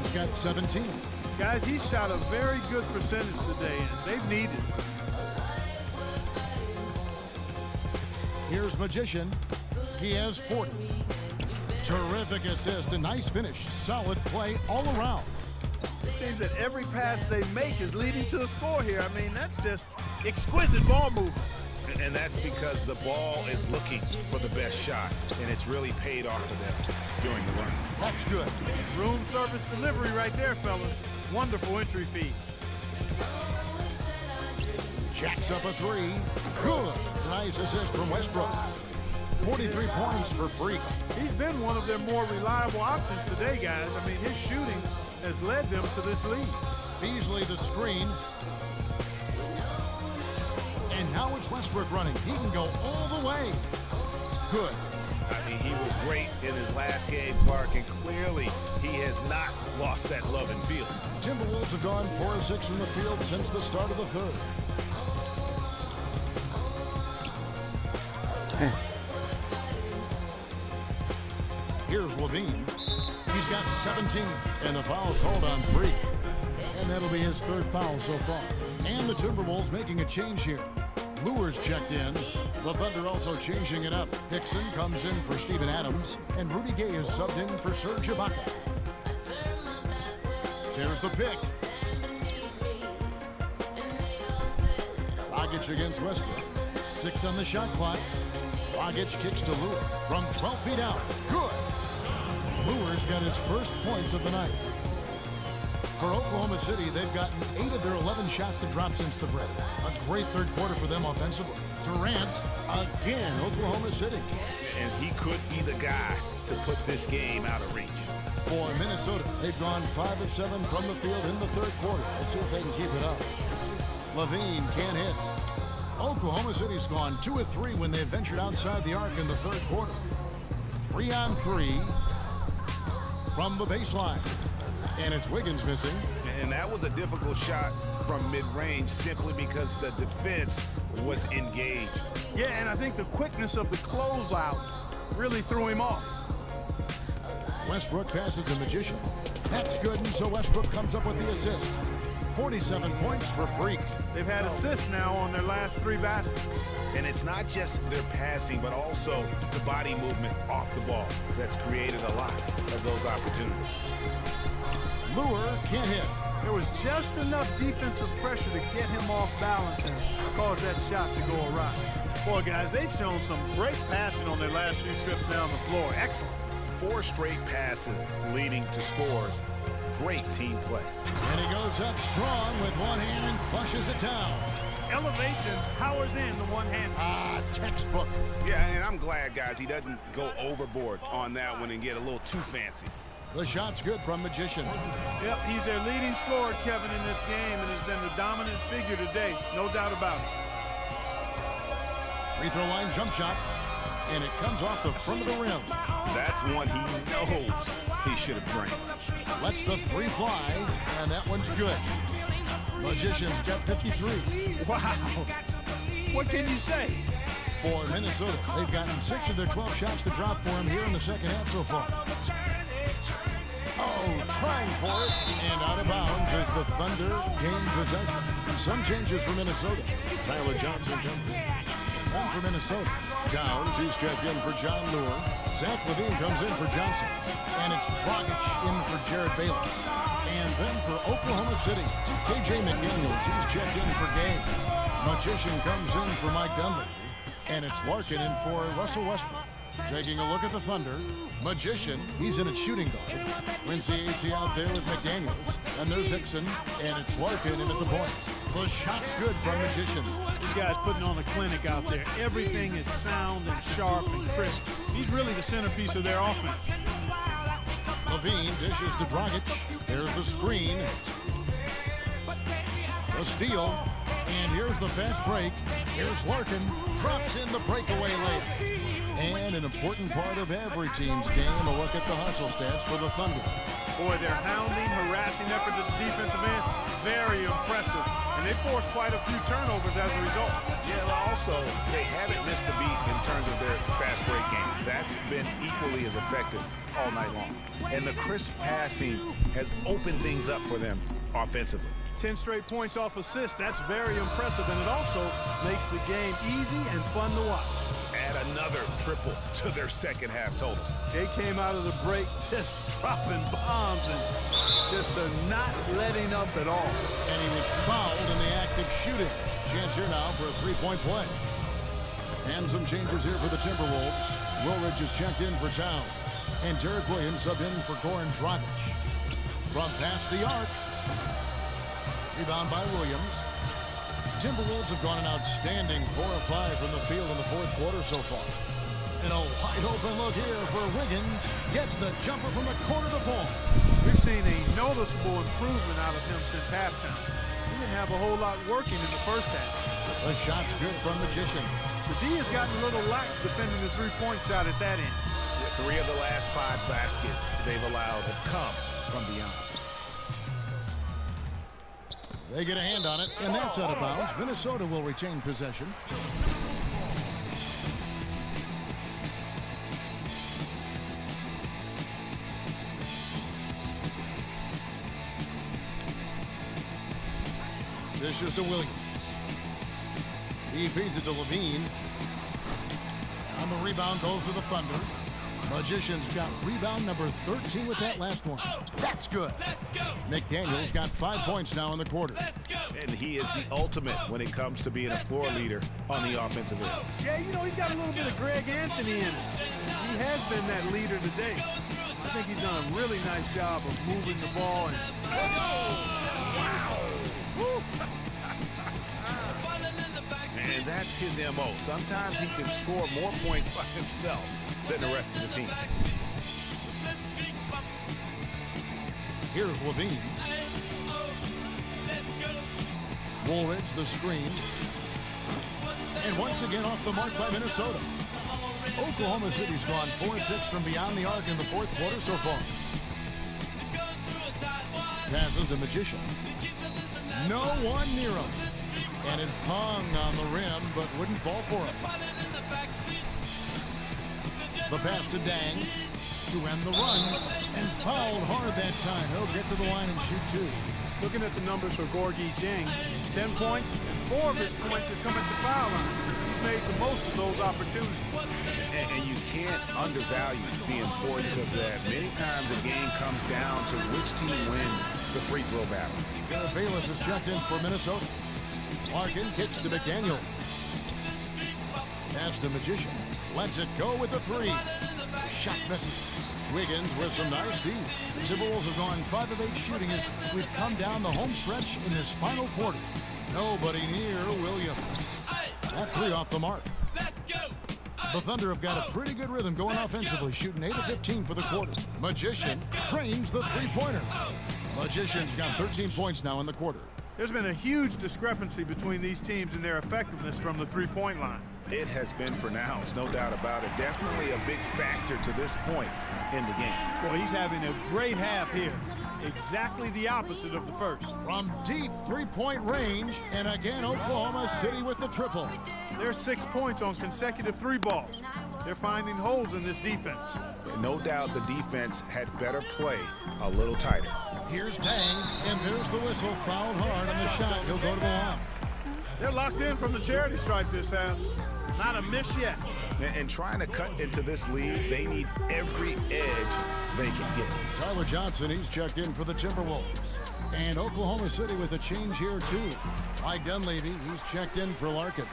He's got 17. Guys, he shot a very good percentage today, and they've needed it. Here's Magician. He has 40. Terrific assist, a nice finish. Solid play all around. It seems that every pass they make is leading to a score here. I mean, that's just exquisite ball movement. And that's because the ball is looking for the best shot, and it's really paid off for them during the run. That's good. Room service delivery right there, fellas. Wonderful entry feed. Jacks up a three. Good. Nice assist from Westbrook. 43 points for Freak. He's been one of their more reliable options today, guys. I mean, his shooting has led them to this lead. Beasley the screen. And now it's Westbrook running. He can go all the way. Good. I mean, he was great in his last game, Clark, and clearly he has not lost that love and feel. Timberwolves have gone 4 of 6 from the field since the start of the third. Here's Levine. He's got 17, and the foul called on Freak. And that'll be his third foul so far. And the Timberwolves making a change here. Lures checked in. The Thunder also changing it up. Hickson comes in for Steven Adams, and Rudy Gay is subbed in for Serge Ibaka. There's the pick. Dragic against Westbrook. 6 on the shot clock. Dragic kicks to Lure from 12 feet out. Good. Lure's got his first points of the night. For Oklahoma City, they've gotten 8 of their 11 shots to drop since the break. A great third quarter for them offensively. Durant, again, Oklahoma City. And he could be the guy to put this game out of reach. For Minnesota, they've gone 5 of 7 from the field in the third quarter. Let's see if they can keep it up. Levine can't hit. Oklahoma City's gone 2 of 3 when they've ventured outside the arc in the third quarter. 3 on 3 from the baseline. And it's Wiggins missing. And that was a difficult shot from mid-range simply because the defense was engaged. Yeah, and I think the quickness of the closeout really threw him off. Westbrook passes to Magician. That's good, and so Westbrook comes up with the assist. 47 points for Freak. They've had assists now on their last 3 baskets. And it's not just their passing, but also the body movement off the ball that's created a lot of those opportunities. Lure can't hit. There was just enough defensive pressure to get him off balance and cause that shot to go awry. Boy, guys, they've shown some great passing on their last few trips down the floor. Excellent. 4 straight passes leading to scores. Great team play. And he goes up strong with one hand and flushes it down. Elevates and powers in the one hand. Textbook. Yeah, and I'm glad, guys, he doesn't go overboard on that one and get a little too fancy. The shot's good from Magician. Yep, he's their leading scorer, Kevin, in this game, and has been the dominant figure today. No doubt about it. Free throw line jump shot. And it comes off the front of the rim. That's one he knows he should have drained. Lets the 3 fly, and that one's good. Magician's got 53. Wow. What can you say? For Minnesota, they've gotten 6 of their 12 shots to drop for him here in the second half so far. Oh, trying for it, and out of bounds as the Thunder gain possession. Some changes for Minnesota. Tyler Johnson comes in. One for Minnesota. Downs, he's checked in for John Lure. Zach Levine comes in for Johnson. And it's Dragic in for Jared Bayless. And then for Oklahoma City, KJ McDaniels, he's checked in for Gay. Magician comes in for Mike Dunleavy. And it's Larkin in for Russell Westbrook. Taking a look at the Thunder, Magician, he's in at shooting guard. Quincy AC out there with McDaniels. And there's Hickson, and it's Larkin in at the point. The shot's good from Magician. These guys putting on a clinic out there. Everything is sound and sharp and crisp. He's really the centerpiece of their offense. Levine dishes to Dragic. There's the screen. The steal. And here's the fast break. Here's Larkin. Drops in the breakaway layup. And an important part of every team's game, a look at the hustle stats for the Thunder. Boy, their hounding, harassing effort at the defensive end, very impressive. And they forced quite a few turnovers as a result. Yeah, also, they haven't missed a beat in terms of their fast break games. That's been equally as effective all night long. And the crisp passing has opened things up for them offensively. 10 straight points off assists. That's very impressive, and it also makes the game easy and fun to watch. Add another triple to their second half total. They came out of the break just dropping bombs and just not letting up at all. And he was fouled in the act of shooting. Chance here now for a three-point play. And some changes here for the Timberwolves. Woolridge is checked in for Towns. And Derek Williams subbed in for Goran Dragic. From past the arc. Rebound by Williams. Timberwolves have gone an outstanding 4 of 5 from the field in the fourth quarter so far. And a wide open look here for Wiggins. Gets the jumper from the corner to fall. We've seen a noticeable improvement out of him since halftime. He didn't have a whole lot working in the first half. The shot's good from Magician. The D has gotten a little lax defending the three-point shot at that end. 3 of the last 5 baskets they've allowed have come from beyond. They get a hand on it, and that's out of bounds. Minnesota will retain possession. This is to Williams. He feeds it to Levine. On the rebound goes to the Thunder. Magician's got rebound number 13 with that last one. That's good. McDaniel's got 5 points now in the quarter. And he is the ultimate when it comes to being a floor leader on the offensive end. Yeah, you know, he's got a little bit of Greg Anthony in him. He has been that leader today. I think he's done a really nice job of moving the ball. And Wow. And that's his MO. Sometimes he can score more points by himself than the rest of the team. Here's Levine. Woolridge the screen. And once again off the mark by Minnesota. Oklahoma City's gone 4-6 from beyond the arc in the fourth quarter so far. Passes to Magician. No one near him. And it hung on the rim, but wouldn't fall for him. The pass to Dang to end the run, and fouled hard that time. He'll get to the line and shoot 2. looking at the numbers for Gorgui Dieng, 10 points, and 4 of his points have come at the foul line. He's made the most of those opportunities. And you can't undervalue the importance of that. Many times a game comes down to which team wins the free throw battle. Bayless is checked in for Minnesota. Larkin kicks to McDaniel. Pass to Magician. Lets it go with the 3. Shot misses. Wiggins with some nice D. The Timberwolves have gone 5 of 8 shooting as we've come down the home stretch in this final quarter. Nobody near Williams. That 3 off the mark. The Thunder have got a pretty good rhythm going offensively, shooting 8 of 15 for the quarter. Magician trains the three-pointer. Magician's got 13 points now in the quarter. There's been a huge discrepancy between these teams and their effectiveness from the three-point line. It has been pronounced, no doubt about it. Definitely a big factor to this point in the game. Boy, he's having a great half here. Exactly the opposite of the first. From deep three-point range, and again Oklahoma City with the triple. There's 6 points on consecutive 3 balls. They're finding holes in this defense. No doubt the defense had better play a little tighter. Here's Dang, and there's the whistle. Fouled hard on the shot. He'll go to the line. They're locked in from the charity stripe this half. Not a miss yet. And trying to cut into this lead, they need every edge they can get. Tyler Johnson, he's checked in for the Timberwolves. And Oklahoma City with a change here, too. Mike Dunleavy, he's checked in for Larkin.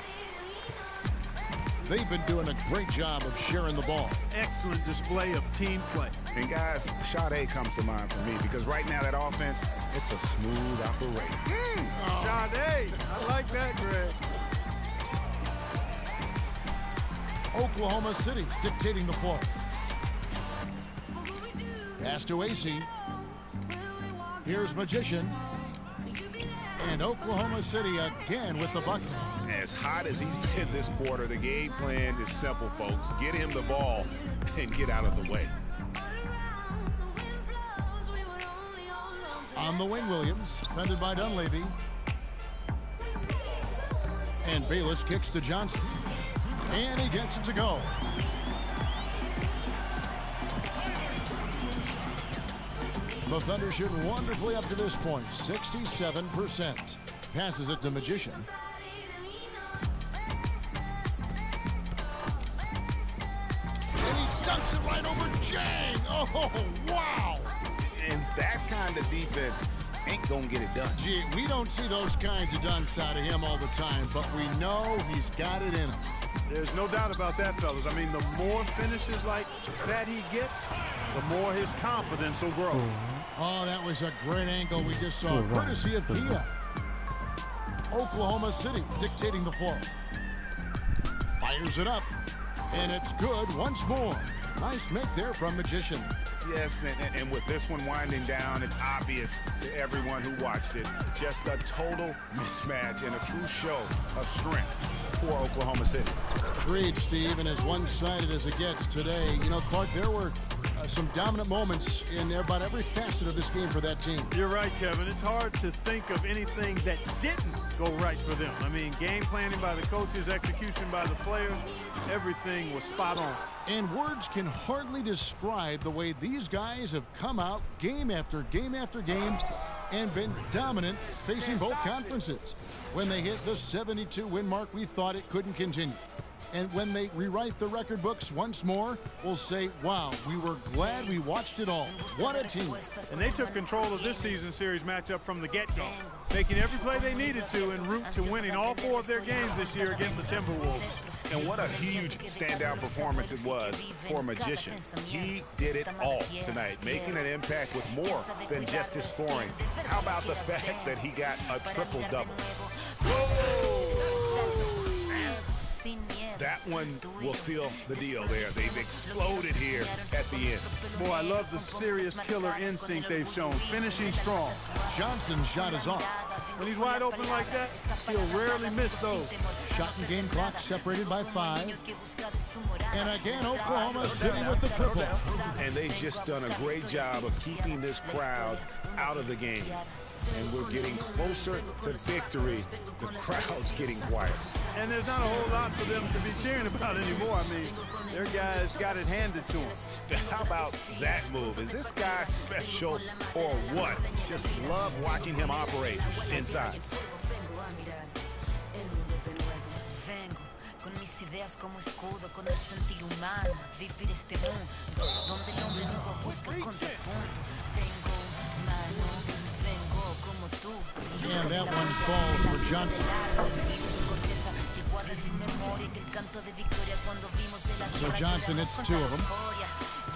They've been doing a great job of sharing the ball. Excellent display of team play. And guys, Sade comes to mind for me because right now that offense, it's a smooth operation. Sade, I like that, Greg. Oklahoma City dictating the floor. Pass to AC. Here's Magician. And Oklahoma City again with the bucket. As hot as he's been this quarter, the game plan is simple, folks. Get him the ball and get out of the way. On the wing, Williams, defended by Dunleavy. And Bayless kicks to Johnson. And he gets it to go. The Thunder shooting wonderfully up to this point, 67%. Passes it to Magician. And he dunks it right over Jang. Oh, wow. And that kind of defense ain't gonna get it done. Gee, we don't see those kinds of dunks out of him all the time, but we know he's got it in him. There's no doubt about that, fellas. I mean, the more finishes like that he gets, the more his confidence will grow. Oh, that was a great angle we just saw, courtesy of Kia. Oklahoma City dictating the flow. Fires it up, and it's good once more. Nice make there from Magician. Yes, and with this one winding down, it's obvious to everyone who watched it. Just a total mismatch and a true show of strength for Oklahoma City. Agreed, Steve, and as one-sided as it gets today, you know, Clark, there were some dominant moments in about every facet of this game for that team. You're right, Kevin. It's hard to think of anything that didn't go right for them. I mean, game planning by the coaches, execution by the players, everything was spot on. And words can hardly describe the way these guys have come out game after game after game and been dominant facing both conferences. When they hit the 72-win mark, we thought it couldn't continue. And when they rewrite the record books once more, we'll say, wow, we were glad we watched it all. What a team. And they took control of this season series matchup from the get-go, making every play they needed to en route to winning all 4 of their games this year against the Timberwolves. And what a huge standout performance it was for Magician. He did it all tonight, making an impact with more than just his scoring. How about the fact that he got a triple-double? That one will seal the deal there. They've exploded here at the end. Boy, I love the serious killer instinct they've shown, finishing strong. Johnson's shot is off. When he's wide open like that, he'll rarely miss those. Shot and game clock separated by 5. And again, Oklahoma City with the triple. And they've just done a great job of keeping this crowd out of the game. And we're getting closer to victory. The crowd's getting quiet. And there's not a whole lot for them to be cheering about anymore. I mean, their guys got it handed to them. How about that move? Is this guy special or what? Just love watching him operate inside. Ideas como escudo con el sentir humano, vivir este mundo donde el hombre nuevo busca el contrapunto. Vengo, mano, vengo como tú. And that one falls for Johnson. So Johnson, it's 2 of them.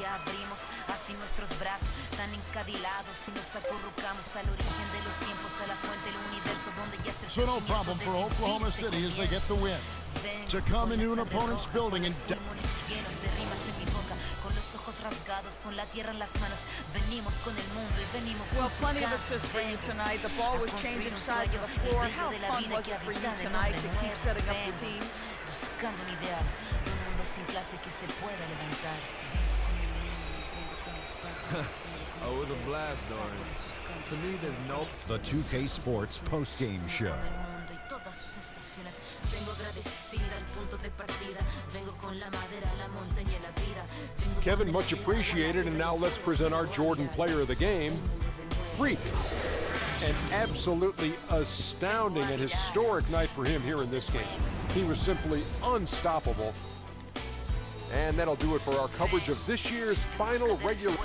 Ya abrimos así nuestros brazos tan encadilados y nos acurrucamos al origen de los tiempos, a la fuente del universo donde ya se. So no problem for Oklahoma City as they get the win. To come into an opponent's building and con los ojos rasgados, con la tierra en las manos, venimos con el mundo y venimos con su plenty of assists for you tonight. The ball was changing sides of the floor. How fun was it for you tonight to keep setting up your team? Buscando un ideal, un mundo sin clase que se pueda levantar. Oh, it was a blast, Dorian. To me, there's no... The 2K Sports post-game show. Kevin, much appreciated, and now let's present our Jordan Player of the Game, Freak. An absolutely astounding and historic night for him here in this game. He was simply unstoppable. And that'll do it for our coverage of this year's final regular...